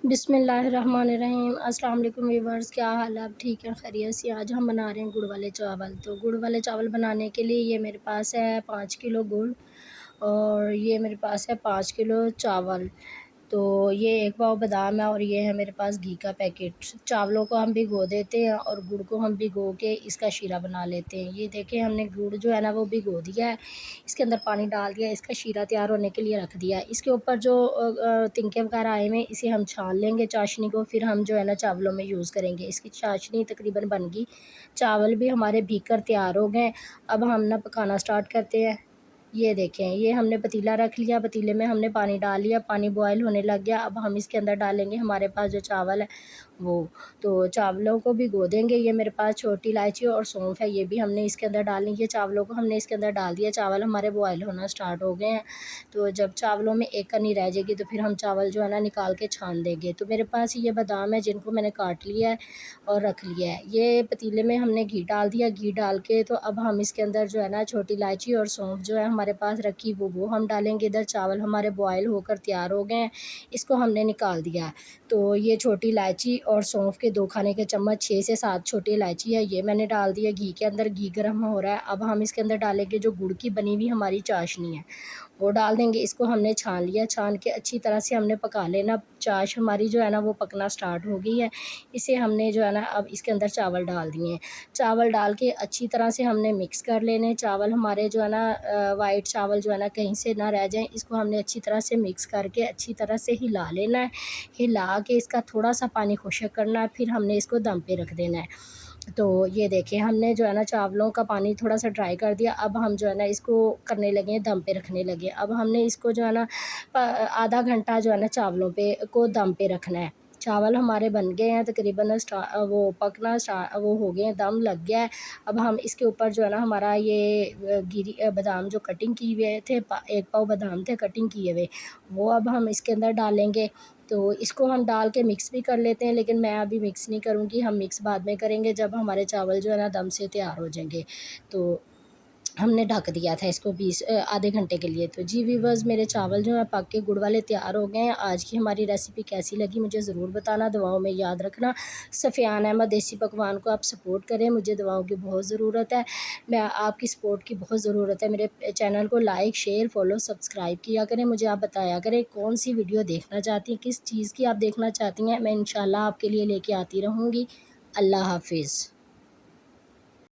बिस्मिल्लाहिर्रहमानिर्रहीम। अस्सलाम वालेकुम व्यूअर्स, क्या हाल है? आप ठीक हैं, खैरियत से? आज हम बना रहे हैं गुड़ वाले चावल। तो गुड़ वाले चावल बनाने के लिए ये मेरे पास है 5 किलो गुड़ और ये मेरे पास है 5 किलो चावल। तो ये 1 पाव बादाम है और ये है मेरे पास घी का पैकेट। चावलों को हम भिगो देते हैं और गुड़ को हम भिगो के इसका शीरा बना लेते हैं। ये देखें, हमने गुड़ जो है ना वो भिगो दिया है, इसके अंदर पानी डाल दिया, इसका शीरा तैयार होने के लिए रख दिया है। इसके ऊपर जो तिनके वगैरह आए हुए हैं, इसे हम छान लेंगे चाशनी को, फिर हम जो है ना चावलों में यूज़ करेंगे। इसकी चाशनी तकरीबन बन गई, चावल भी हमारे भीग कर तैयार हो गए। अब हम ना पकाना स्टार्ट करते हैं। ये देखें, ये हमने पतीला रख लिया, पतीले में हमने पानी डाल लिया, पानी बॉयल होने लग गया। अब हम इसके अंदर डालेंगे हमारे पास जो चावल है वो। तो चावलों को भिगो देंगे। ये मेरे पास छोटी इलायची और सौंफ है, ये भी हमने इसके अंदर डालनी है। चावलों को हमने इसके अंदर डाल दिया, चावल हमारे बॉयल होना स्टार्ट हो गए हैं। तो जब चावलों में एक कनी रह जाएगी तो फिर हम चावल जो है ना निकाल के छान देंगे। तो मेरे पास ये बादाम है जिनको मैंने काट लिया है और रख लिया है। ये पतीले में हमने घी डाल दिया, घी डाल के तो अब हम इसके अंदर जो है ना छोटी इलायची और सौंफ जो है हमारे पास रखी वो हम डालेंगे। इधर चावल हमारे बॉयल होकर तैयार हो गए हैं, इसको हमने निकाल दिया है। तो ये छोटी इलायची और सौंफ के 2 खाने के चम्मच, 6 से 7 छोटी इलायची है, ये मैंने डाल दिया घी के अंदर। घी गर्म हो रहा है, अब हम इसके अंदर डालेंगे जो गुड़ की बनी हुई हमारी चाशनी है वो डाल देंगे। इसको हमने छान लिया, छान के अच्छी तरह से हमने पका लेना। चाश हमारी जो है ना वो पकना स्टार्ट हो गई है। इसे हमने जो है ना अब इसके अंदर चावल डाल दिए हैं। चावल डाल के अच्छी तरह से हमने मिक्स कर लेने। चावल हमारे जो है ना वाइट चावल जो है ना कहीं से ना रह जाएँ, इसको हमने अच्छी तरह से मिक्स करके अच्छी तरह से हिला लेना है। हिला के इसका थोड़ा सा पानी खुश्क करना है, फिर हमने इसको दम पे रख देना है। तो ये देखिए, हमने जो है ना चावलों का पानी थोड़ा सा ड्राई कर दिया। अब हम जो है ना इसको करने लगे हैं, दम पे रखने लगे। अब हमने इसको जो है ना आधा घंटा जो है ना चावलों पे को दम पे रखना है। चावल हमारे बन गए हैं तकरीबन, वो पकना वो हो गए हैं, दम लग गया है। अब हम इसके ऊपर जो है ना हमारा ये बादाम जो कटिंग किए हुए थे, 1 पाव बादाम थे कटिंग किए हुए, वो अब हम इसके अंदर डालेंगे। तो इसको हम डाल के मिक्स भी कर लेते हैं, लेकिन मैं अभी मिक्स नहीं करूँगी, हम मिक्स बाद में करेंगे जब हमारे चावल जो है ना दम से तैयार हो जाएंगे। तो हमने ढक दिया था इसको आधे घंटे के लिए। तो जी व्यूअर्स, मेरे चावल जो है पक के गुड़ वाले तैयार हो गए हैं। आज की हमारी रेसिपी कैसी लगी मुझे ज़रूर बताना, दुआओं में याद रखना। सफ़ियान अहमद देसी पकवान को आप सपोर्ट करें, मुझे दुआओं की बहुत ज़रूरत है। मैं आपकी सपोर्ट की बहुत ज़रूरत है। मेरे चैनल को लाइक, शेयर, फॉलो, सब्सक्राइब किया करें। मुझे आप बताया करें कौन सी वीडियो देखना चाहती हैं, किस चीज़ की आप देखना चाहती हैं। मैं इंशाल्लाह आपके लिए लेके आती रहूँगी। अल्लाह हाफिज़।